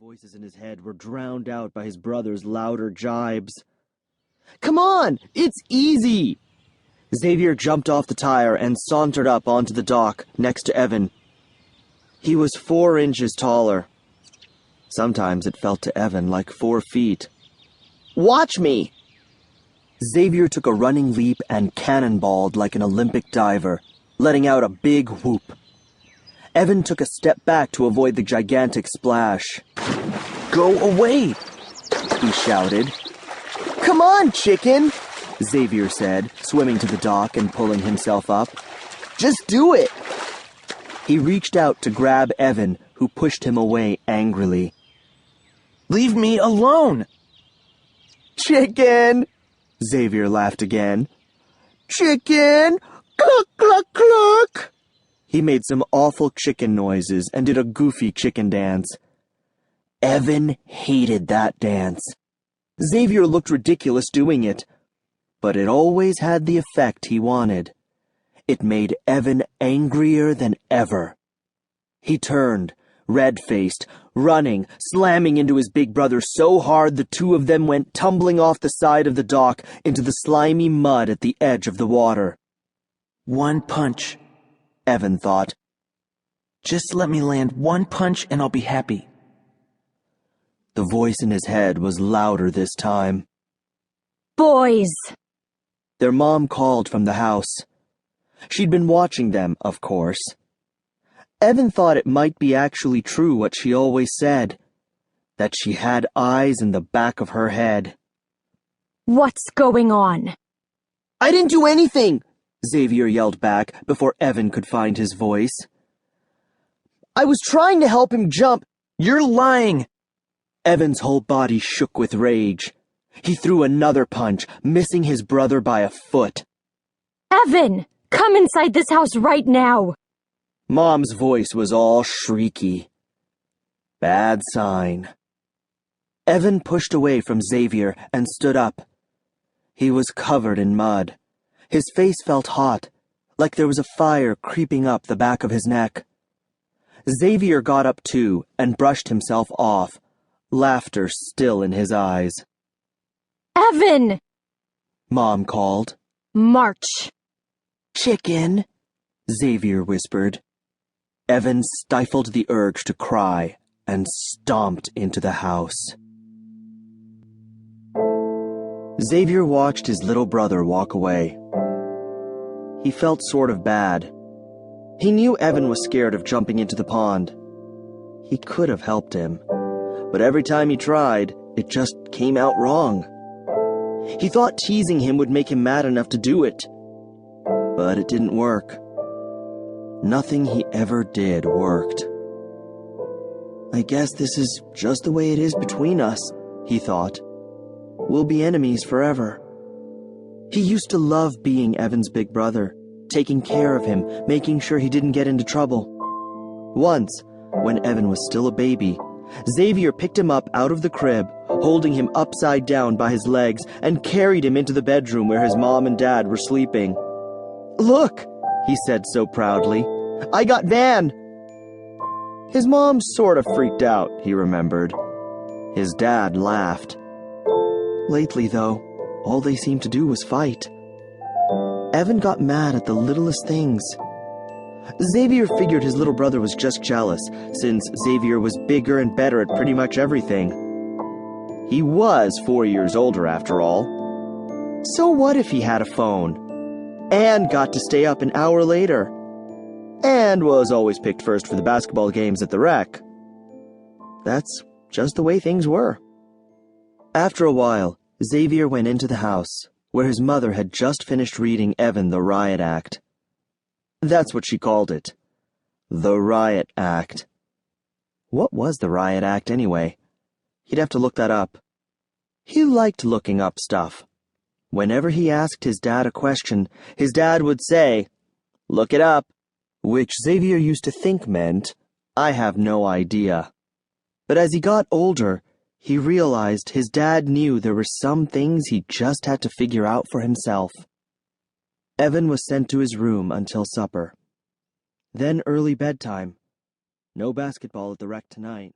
voices in his head were drowned out by his brother's louder jibes. "Come on! It's easy!" Xavier jumped off the tire and sauntered up onto the dock next to Evan. He was 4 inches taller. Sometimes it felt to Evan like 4 feet. "Watch me!" Xavier took a running leap and cannonballed like an Olympic diver, letting out a big whoop. Evan took a step back to avoid the gigantic splash. "Go away!" he shouted. "Come on, chicken!" Xavier said, swimming to the dock and pulling himself up. "Just do it!" He reached out to grab Evan, who pushed him away angrily. "Leave me alone!" "Chicken!" Xavier laughed again. "Chicken! Cluck, cluck, cluck!" He made some awful chicken noises and did a goofy chicken dance. Evan hated that dance. Xavier looked ridiculous doing it, but it always had the effect he wanted. It made Evan angrier than ever. He turned, red-faced, running, slamming into his big brother so hard the two of them went tumbling off the side of the dock into the slimy mud at the edge of the water. "One punch," Evan thought. "Just let me land one punch and I'll be happy." The voice in his head was louder this time. "Boys!" Their mom called from the house. She'd been watching them, of course. Evan thought it might be actually true what she always said, that she had eyes in the back of her head. "What's going on?" "I didn't do anything!" Xavier yelled back before Evan could find his voice. "I was trying to help him jump." "You're lying!" Evan's whole body shook with rage. He threw another punch, missing his brother by a foot. "Evan, come inside this house right now!" Mom's voice was all shrieky. Bad sign. Evan pushed away from Xavier and stood up. He was covered in mud. His face felt hot, like there was a fire creeping up the back of his neck. Xavier got up too and brushed himself off, laughter still in his eyes. "Evan!" Mom called. "March!" "Chicken," Xavier whispered. Evan stifled the urge to cry and stomped into the house. Xavier watched his little brother walk away. He felt sort of bad. He knew Evan was scared of jumping into the pond. He could have helped him, but every time he tried, it just came out wrong. He thought teasing him would make him mad enough to do it, but it didn't work. Nothing he ever did worked. "I guess this is just the way it is between us," he thought. "We'll be enemies forever." He used to love being Evan's big brother, taking care of him, making sure he didn't get into trouble. Once, when Evan was still a baby, Xavier picked him up out of the crib, holding him upside down by his legs, and carried him into the bedroom where his mom and dad were sleeping. "Look," he said so proudly, "I got Van." His mom sort of freaked out, he remembered. His dad laughed. Lately, though, all they seemed to do was fight. Evan got mad at the littlest things. Xavier figured his little brother was just jealous, since Xavier was bigger and better at pretty much everything. He was 4 years older, after all. So what if he had a phone? And got to stay up an hour later? And was always picked first for the basketball games at the rec? That's just the way things were. After a while, Xavier went into the house, where his mother had just finished reading Evan the Riot Act. That's what she called it. The Riot Act. What was the Riot Act, anyway? He'd have to look that up. He liked looking up stuff. Whenever he asked his dad a question, his dad would say, "Look it up," which Xavier used to think meant, "I have no idea." But as he got older, he realized his dad knew there were some things he just had to figure out for himself. Evan was sent to his room until supper. Then early bedtime. No basketball at the rec tonight.